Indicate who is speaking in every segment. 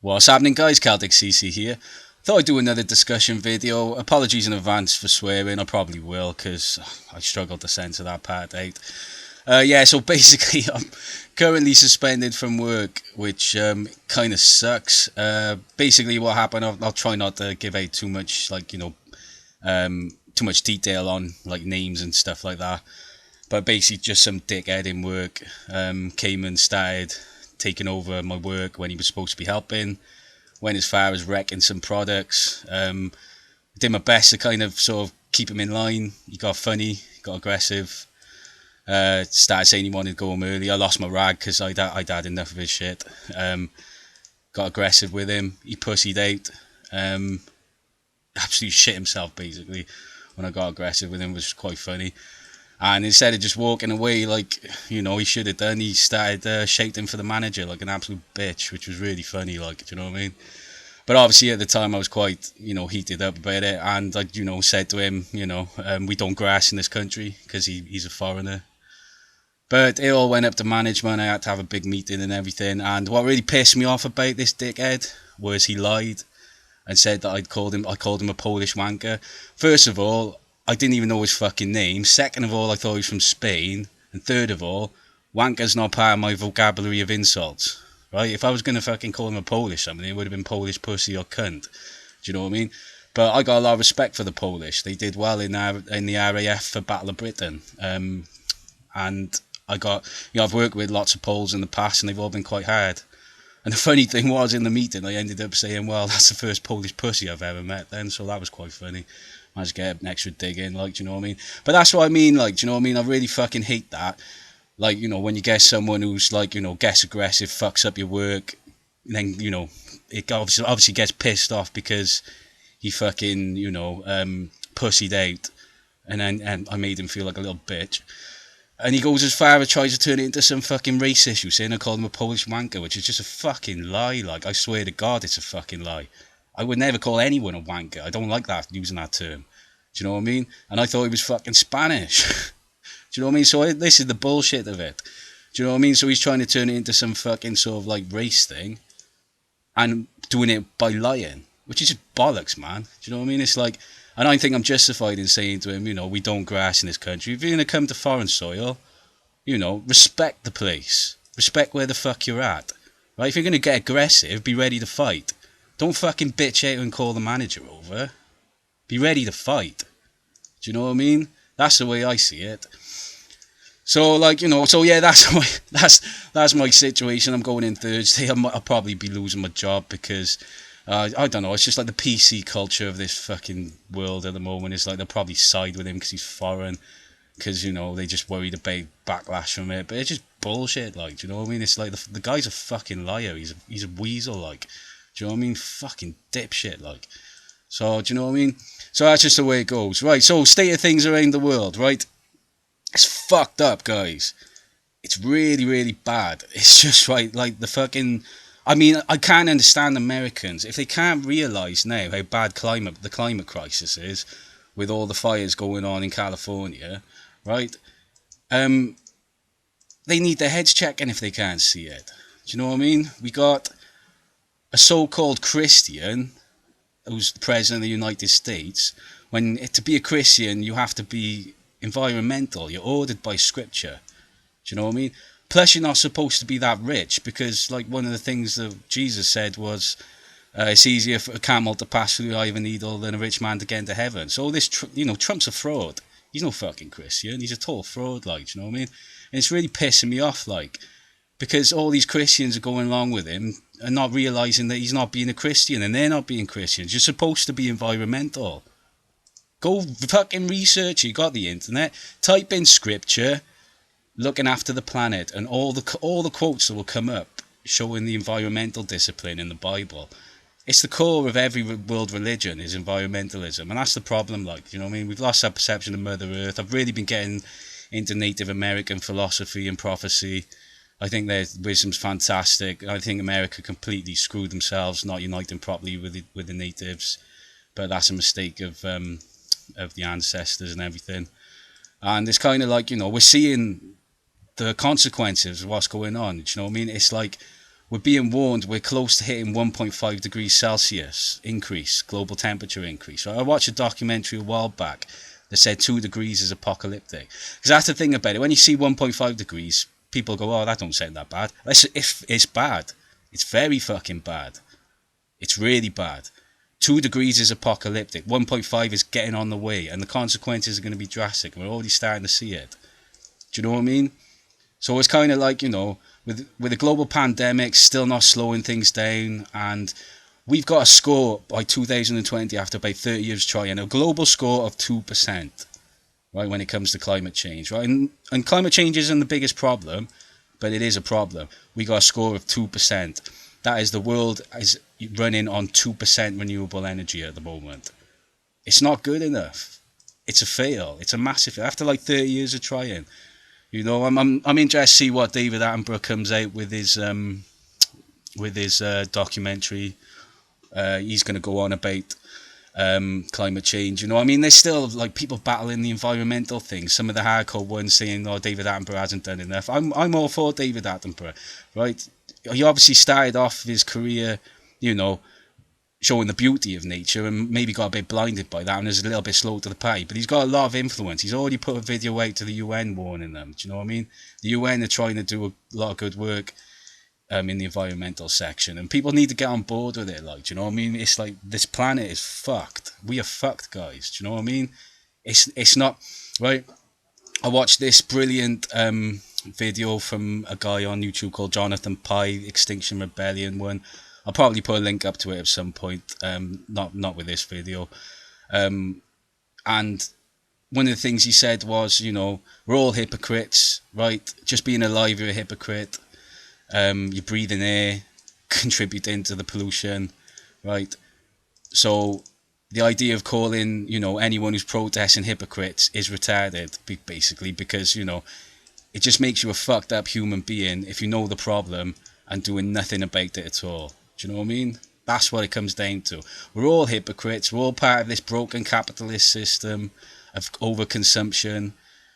Speaker 1: What's happening, guys? Celtic CC here. Thought I'd do another discussion video. Apologies in advance for swearing. I probably will because I struggle to censor that part out. So basically, I'm currently suspended from work, which kind of sucks. Basically, what happened, I'll try not to give out too much, too much detail on like names and stuff like that. But basically, just some dickhead in work came and started taking over my work when he was supposed to be helping. Went as far as wrecking some products. Did my best to kind of sort of keep him in line. He got funny, he got aggressive. Started saying he wanted to go home early. I lost my rag because I'd had enough of his shit. Got aggressive with him. He pussied out. Absolutely shit himself basically when I got aggressive with him, which was quite funny. And instead of just walking away like, he should have done, he started shouting for the manager like an absolute bitch, which was really funny, like, do you know what I mean? But obviously at the time I was quite, heated up about it, and I, said to him, we don't grass in this country, because he's a foreigner. But it all went up to management. I had to have a big meeting and everything, and what really pissed me off about this dickhead was he lied and said that I called him a Polish wanker. First of all, I didn't even know his fucking name. Second of all, I thought he was from Spain. And third of all, wanker's not part of my vocabulary of insults. Right? If I was going to fucking call him a Polish something, it would have been Polish pussy or cunt. Do you know what I mean? But I got a lot of respect for the Polish. They did well in the RAF for Battle of Britain. And I got, I've worked with lots of Poles in the past and they've all been quite hard. And the funny thing was, in the meeting, I ended up saying, well, that's the first Polish pussy I've ever met then, so that was quite funny. I just get an extra dig in, like, do you know what I mean? But that's what I mean, like, do you know what I mean? I really fucking hate that. Like, when you get someone who's, like, gets aggressive, fucks up your work, then, it obviously gets pissed off because he fucking, pussied out, and I made him feel like a little bitch. And he goes as far as tries to turn it into some fucking race issue, saying I called him a Polish wanker, which is just a fucking lie. Like, I swear to God, it's a fucking lie. I would never call anyone a wanker. I don't like that, using that term. Do you know what I mean? And I thought he was fucking Spanish. Do you know what I mean? So this is the bullshit of it. Do you know what I mean? So he's trying to turn it into some fucking sort of like race thing and doing it by lying, which is just bollocks, man. Do you know what I mean? It's like, and I think I'm justified in saying to him, we don't grass in this country. If you're going to come to foreign soil, respect the place. Respect where the fuck you're at. Right? If you're going to get aggressive, be ready to fight. Don't fucking bitch out and call the manager over. Be ready to fight. Do you know what I mean? That's the way I see it. So, that's my situation. I'm going in Thursday. I'll probably be losing my job because, I don't know, it's just like the PC culture of this fucking world at the moment. It's like they'll probably side with him because he's foreign, because, they just worried about backlash from it. But it's just bullshit, like, do you know what I mean? It's like the guy's a fucking liar. He's a weasel, like. Do you know what I mean? Fucking dipshit, like. So, do you know what I mean? So that's just the way it goes. Right, so state of things around the world, right? It's fucked up, guys. It's really, really bad. It's just, right, like the fucking... I mean, I can't understand Americans. If they can't realise now how bad the climate crisis is, with all the fires going on in California, right? They need their heads checking if they can't see it. Do you know what I mean? We got a so-called Christian who's the president of the United States. When to be a Christian, you have to be environmental. You're ordered by scripture. Do you know what I mean? Plus, you're not supposed to be that rich, because like one of the things that Jesus said was, it's easier for a camel to pass through the eye of a needle than a rich man to get into heaven. So this, Trump's a fraud. He's no fucking Christian. He's a total fraud, like, do you know what I mean? And it's really pissing me off, like, because all these Christians are going along with him and not realising that he's not being a Christian and they're not being Christians. You're supposed to be environmental. Go fucking research. You got the internet. Type in scripture, looking after the planet, and all the quotes that will come up showing the environmental discipline in the Bible. It's the core of every world religion, is environmentalism, and that's the problem. Like, you know what I mean? We've lost our perception of Mother Earth. I've really been getting into Native American philosophy and prophecy. I think their wisdom's fantastic. I think America completely screwed themselves, not uniting properly with the natives. But that's a mistake of the ancestors and everything. And it's kind of like, we're seeing the consequences of what's going on. Do you know what I mean? It's like we're being warned we're close to hitting 1.5 degrees Celsius increase, global temperature increase. Right? I watched a documentary a while back that said 2 degrees is apocalyptic. Because that's the thing about it. When you see 1.5 degrees, people go, oh, that don't sound that bad. It's bad. It's very fucking bad. It's really bad. 2 degrees is apocalyptic. 1.5 is getting on the way, and the consequences are going to be drastic. We're already starting to see it. Do you know what I mean? So it's kind of like, with the global pandemic still not slowing things down, and we've got a score by 2020 after about 30 years trying, a global score of 2%, right, when it comes to climate change, right? And climate change isn't the biggest problem, but it is a problem. We got a score of 2%. That is, the world is running on 2% renewable energy at the moment. It's not good enough. It's a fail. It's a massive fail. After like 30 years of trying. I'm interested to see what David Attenborough comes out with his documentary. He's going to go on about climate change. There's still like people battling the environmental things. Some of the hardcore ones saying, "Oh, David Attenborough hasn't done enough." I'm all for David Attenborough, right? He obviously started off his career, showing the beauty of nature, and maybe got a bit blinded by that and is a little bit slow to the party, but he's got a lot of influence. He's already put a video out to the UN warning them. Do you know what I mean? The UN are trying to do a lot of good work in the environmental section, and people need to get on board with it. Like, do you know what I mean? It's like, this planet is fucked. We are fucked, guys. Do you know what I mean? It's not right. I watched this brilliant video from a guy on YouTube called Jonathan Pye, Extinction Rebellion one. I'll probably put a link up to it at some point, not with this video. And one of the things he said was, we're all hypocrites, right? Just being alive, you're a hypocrite. You're breathing air, contributing to the pollution, right? So the idea of calling, anyone who's protesting hypocrites is retarded, basically, because, it just makes you a fucked up human being if you know the problem and doing nothing about it at all. Do you know what I mean? That's what it comes down to. We're all hypocrites. We're all part of this broken capitalist system of overconsumption.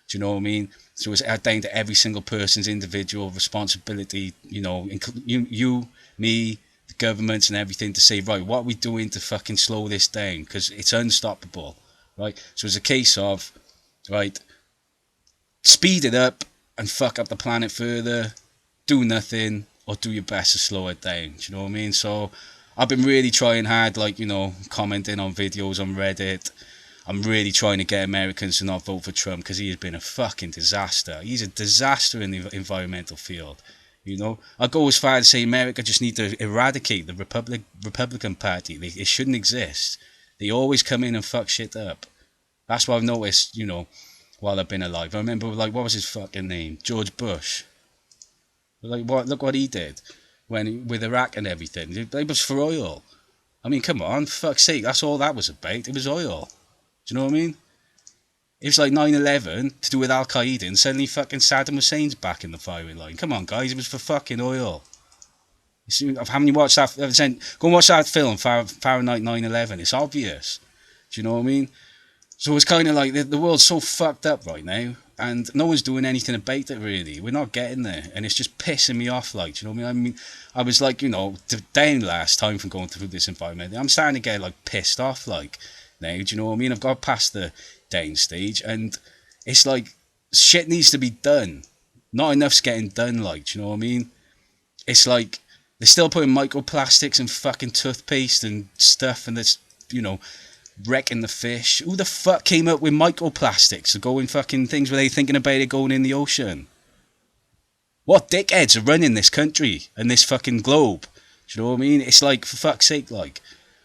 Speaker 1: Do you know what I mean? So it's down to every single person's individual responsibility, you, me, the governments and everything, to say, right, what are we doing to fucking slow this down? Because it's unstoppable, right? So it's a case of, right, speed it up and fuck up the planet further, do nothing, or do your best to slow it down. Do you know what I mean? So I've been really trying hard, like, commenting on videos on Reddit. I'm really trying to get Americans to not vote for Trump, because he has been a fucking disaster. He's a disaster in the environmental field. I go as far as to say America just need to eradicate the Republican Party. It shouldn't exist. They always come in and fuck shit up. That's what I've noticed, while I've been alive. I remember, like, what was his fucking name? George Bush. Like, look what he did with Iraq and everything. It was for oil. I mean, come on, fuck's sake, that's all that was about. It was oil. Do you know what I mean? It was like 9/11 to do with Al Qaeda, and suddenly fucking Saddam Hussein's back in the firing line. Come on, guys, it was for fucking oil. Haven't you watched that? Go and watch that film, Fahrenheit 9/11. It's obvious. Do you know what I mean? So it's kind of like the world's so fucked up right now, and no one's doing anything about it, really. We're not getting there, and it's just pissing me off, like, do you know what I mean? I was like, down last time from going through this environment. I'm starting to get, like, pissed off, like, now, do you know what I mean? I've got past the down stage, and it's like, shit needs to be done. Not enough's getting done, like, do you know what I mean? It's like, they're still putting microplastics and fucking toothpaste and stuff, and this, wrecking the fish. Who the fuck came up with microplastics? Going fucking things, were they thinking about it going in the ocean? What dickheads are running this country and this fucking globe? Do you know what I mean? It's like, for fuck's sake, like,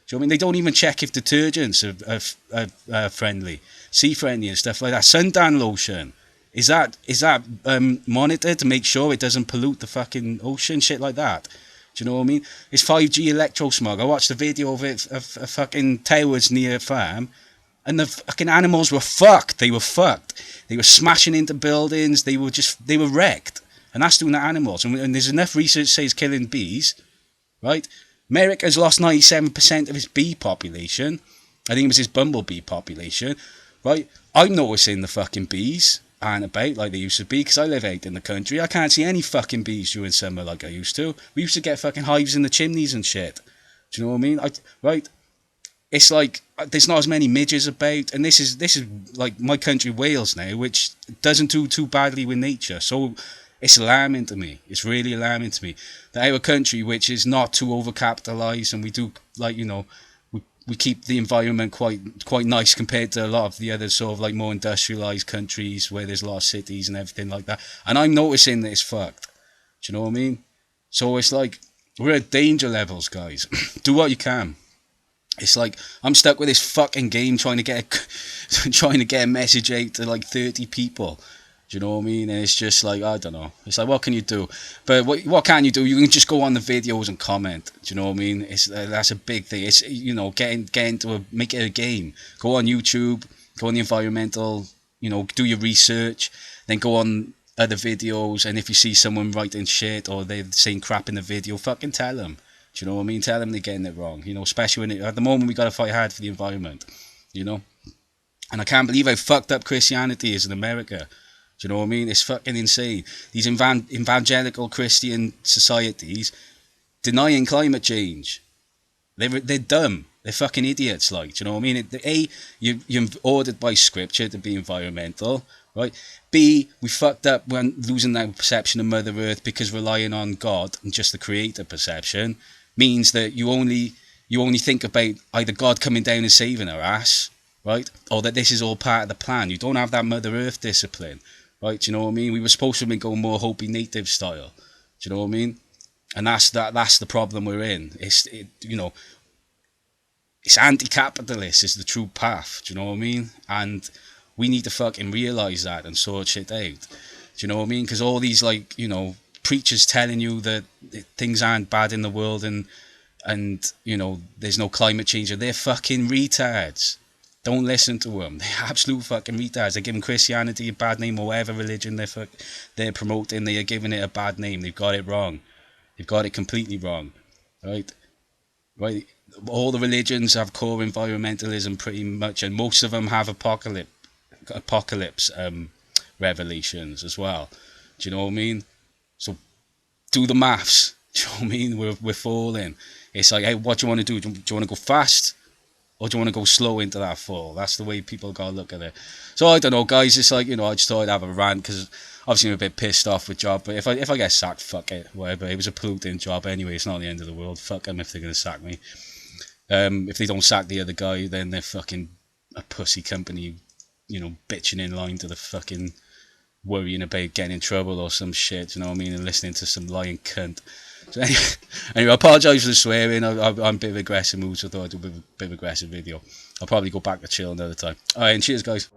Speaker 1: do you know what I mean? They don't even check if detergents are friendly, sea friendly and stuff like that. Suntan lotion, is that monitored to make sure it doesn't pollute the fucking ocean? Shit like that. Do you know what I mean? It's 5G electro smog. I watched a video of it, of fucking towers near a farm, and the fucking animals were fucked. They were fucked. They were smashing into buildings. They were wrecked. And that's doing the animals. And there's enough research says killing bees, right? America's lost 97% of its bee population. I think it was his bumblebee population, right? I'm noticing the fucking bees. aren't about like they used to be, because I live out in the country. I can't see any fucking bees during summer like I used to. We used to get fucking hives in the chimneys and shit. Do you know what I mean? Right? It's like there's not as many midges about, and this is like my country, Wales now, which doesn't do too badly with nature. So it's alarming to me. It's really alarming to me that our country, which is not too overcapitalised, and we do like we keep the environment quite nice compared to a lot of the other sort of like more industrialised countries where there's a lot of cities and everything like that. And I'm noticing that it's fucked. Do you know what I mean? So it's like we're at danger levels, guys. Do what you can. It's like I'm stuck with this fucking game trying to get a message out to like 30 people. Do you know what I mean? And it's just like, I don't know. It's like, what can you do? But what can you do? You can just go on the videos and comment. Do you know what I mean? It's that's a big thing. It's, you know, make it a game. Go on YouTube, go on the environmental, you know, do your research, then go on other videos, and if you see someone writing shit or they're saying crap in the video, fucking tell them. Do you know what I mean? Tell them they're getting it wrong. You know, especially when at the moment we got to fight hard for the environment. You know, and I can't believe how fucked up Christianity is in America. Do you know what I mean? It's fucking insane. These evangelical Christian societies denying climate change. They're dumb. They're fucking idiots. Like, do you know what I mean? You're ordered by Scripture to be environmental, right? B, we fucked up when losing that perception of Mother Earth, because relying on God and just the Creator perception means that you only think about either God coming down and saving our ass, right, or that this is all part of the plan. You don't have that Mother Earth discipline. Right, do you know what I mean? We were supposed to be going more Hopi native style. Do you know what I mean? And that's the problem we're in. It's anti-capitalist is the true path. Do you know what I mean? And we need to fucking realise that and sort shit out. Do you know what I mean? Because all these, like, you know, preachers telling you that things aren't bad in the world and you know, there's no climate change, they're fucking retards. Don't listen to them. They're absolute fucking retards. They're giving Christianity a bad name, or whatever religion they're promoting. They are giving it a bad name. They've got it wrong. They've got it completely wrong. Right? All the religions have core environmentalism pretty much, and most of them have apocalypse revelations as well. Do you know what I mean? So do the maths. Do you know what I mean? We're falling. It's like, hey, what do you want to do? Do you want to go fast? Or do you want to go slow into that fall? That's the way people got to look at it. So I don't know, guys. It's like, you know, I just thought I'd have a rant because obviously I'm a bit pissed off with job. But if I get sacked, fuck it, whatever. It was a polluting job anyway. It's not the end of the world. Fuck them if they're gonna sack me. If they don't sack the other guy, then they're fucking a pussy company, you know, bitching in line to the fucking worrying about getting in trouble or some shit. You know what I mean? And listening to some lying cunt. So anyway, I apologise for the swearing. I'm a bit of aggressive mood, so I thought I'd do a bit of aggressive video. I'll probably go back to chill another time. Alright, and cheers, guys.